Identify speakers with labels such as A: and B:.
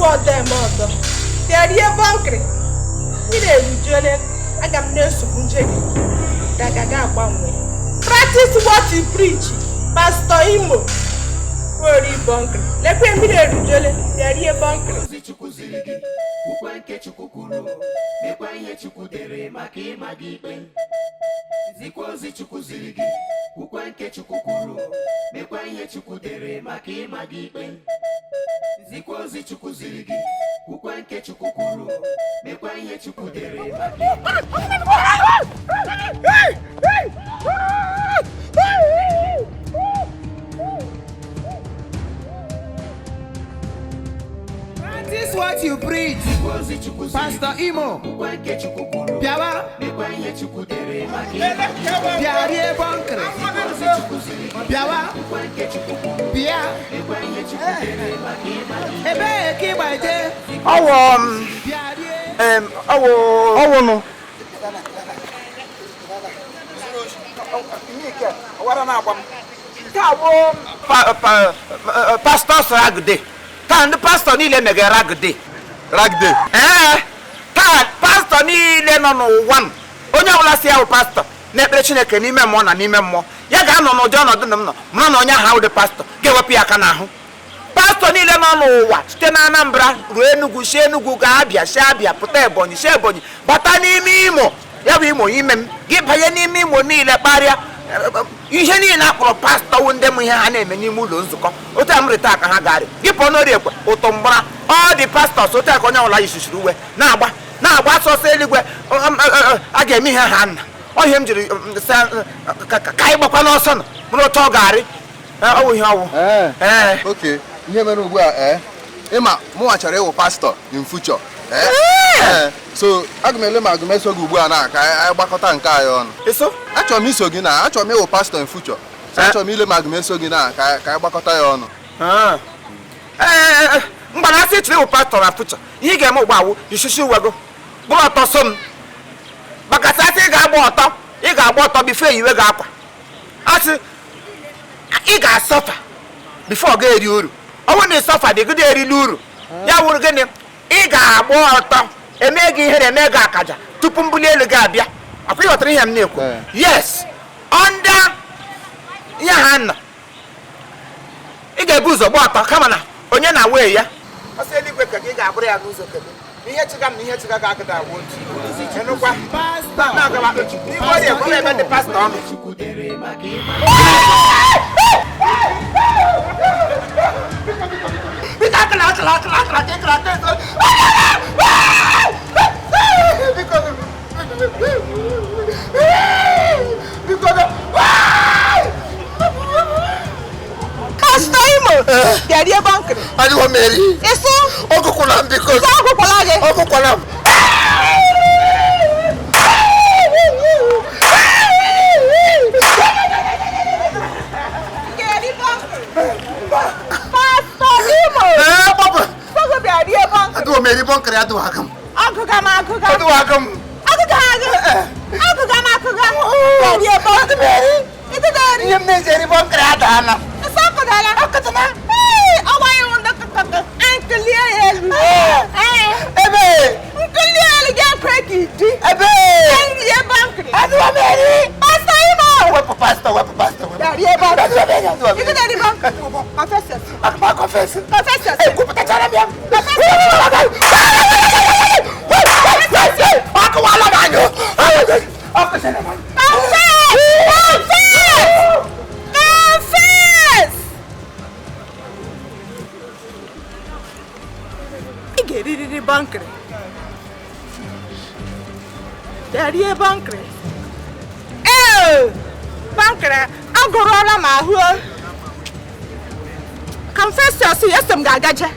A: ọdọ eme ọdọ. Terie bankri. Ị na-erujele aga m na-esogbu nje gị. Dagaga agbanwe. Practice what you preach. Pastor Imo. Wori bankri. Lekwe mmiri erujele. Terie bankri.
B: Ukwe nke Chukwu kwuru, mekwa ihe Chukwu dere maka ịma gị ikpe. Zikwa ozi Chukwu ziri gị, ukwe nke Chukwu kwuru, mekwa ihe Chukwu dere maka ịma gị ikpe. Zikwa ozi Chukwu ziri gị, ukwe nke Chukwu kwuru, mekwa ihe Chukwu dere maka
C: This is what you preach, Pastor Imo. Biawa, Biarie Bankre, Biawa, Bia, Ebe Kibaite.
D: No. Pastor Ragde. The pastor ni le mege ragde. Ragde. Pastor ni le no one. Onye wala si ya pastor. Na ekpere Chineke n'ime mmụọ na n'ime mmụọ. Ya ga anọ n'ụjọ ọnọdụ na m nọ. Mụ na onye ha the pastor. Ga-ewepụ aka n'ahụ. Pastor niile nọ n'ụwa site na Anambra ruo Enugu, si Enugu ga Abia, si Abia pụta Ebonyi, si Ebonyi bata n'ime Imo. Ya bụ Imo ime m. Gị banye n'ime Imo niile kparịa. Ihe niile akpọrọ pastor ndị m ihe ha na-eme n'ime ụlọ nzukọ. Otu amrịta aka ha garị. Gị pụọ n'ori ekwe ụtọ mgbara. All the pastors otu aka onye ọla yishisiri uwe na-agba sọsọ eluigwe a ga-eme ihe ha nna. Ọ ihe m jiri ka anyị gbakwa n'ọsọ nọ bụrụ otu ọ garị. Ọwụ ihe ọwụ.
E: Okay. Ihe mere ugbu a ịma mụ chọrọ ịwụ pastor in future. So aga m ele ma agụ meso gị ugbu a na ka anyị gbakọta nke anyị ọnụ.
D: Eso?
E: Achọrọ m iso gị na achọrọ m ịwụ pastor in future. Achọrọ m ile ma agụ meso gị na ka anyị gbakọta ya ọnụ.
D: Mgbana asị chịrị ịwụ pastor na future. Ihe ga-eme ugbu awụ ishishi uwe gị bụrụ ọtọ so m. Bakasị asị ị ga-agba ọtọ bifo eyiwe gị akwa. Asị ị ga-asọfa bifo ọ ga-eri uru. Ọ bụrụ na ịsọfa dị gị erili uru. Ya wụrụ gịnị? Ị ga-agba ọtọ eme gị ihere eme gị akaja tupu mbuli elu gị abịa. Akwa ịghọtara ihe m na-ekwu? Yes. Under ihe ha nọ. Ị ga-ebu ụzọ gba ọtọ kama na onye na-awe ya. Ọsọ eluigwe ka gị ga-abụrụ ya n'ụzọ kebe. Ihe chiga m na ihe chiga ga-agụda awụ otu. Enukwa. Na-agaba. N'ime onye ekwe ebe ndị pastọ ọnụ.
A: Pastor Imo, Terie bankri.
D: I want Mary.
A: Eso?
D: Okukulam because.
A: Okukulage.
D: Okukulam.
A: Pastor Imo.
D: Papa.
A: Pastor Terie bankri.
D: Adu Mary bankri adu hakam.
A: Akugam.
D: Adu hakam.
A: Akugam. Terie bankri.
D: Mary.
A: Itu dari.
D: Yem ne Jerry bankri adu ana.
A: Sapa dala. Akatana. Awai unda kakak. Ankelia helu.
D: Ebe.
A: Ankelia helu gan kreki.
D: Ebe.
A: Terie bankri.
D: Adu Mary.
A: Pastor Imo.
D: Wepo pastor.
A: Terie bankri.
D: Adu Mary.
A: Itu dari bankri. Confess.
D: Akma confess.
A: Confess.
D: Kupita chana miam.
A: Confess.
D: Aku wala banyo. Aku sana man.
A: Confess! Ị ga-eririri bankri. Terie bankri. Bankri, agụrụọla m ahụ. Confess ya sị, esi m ga-agaje.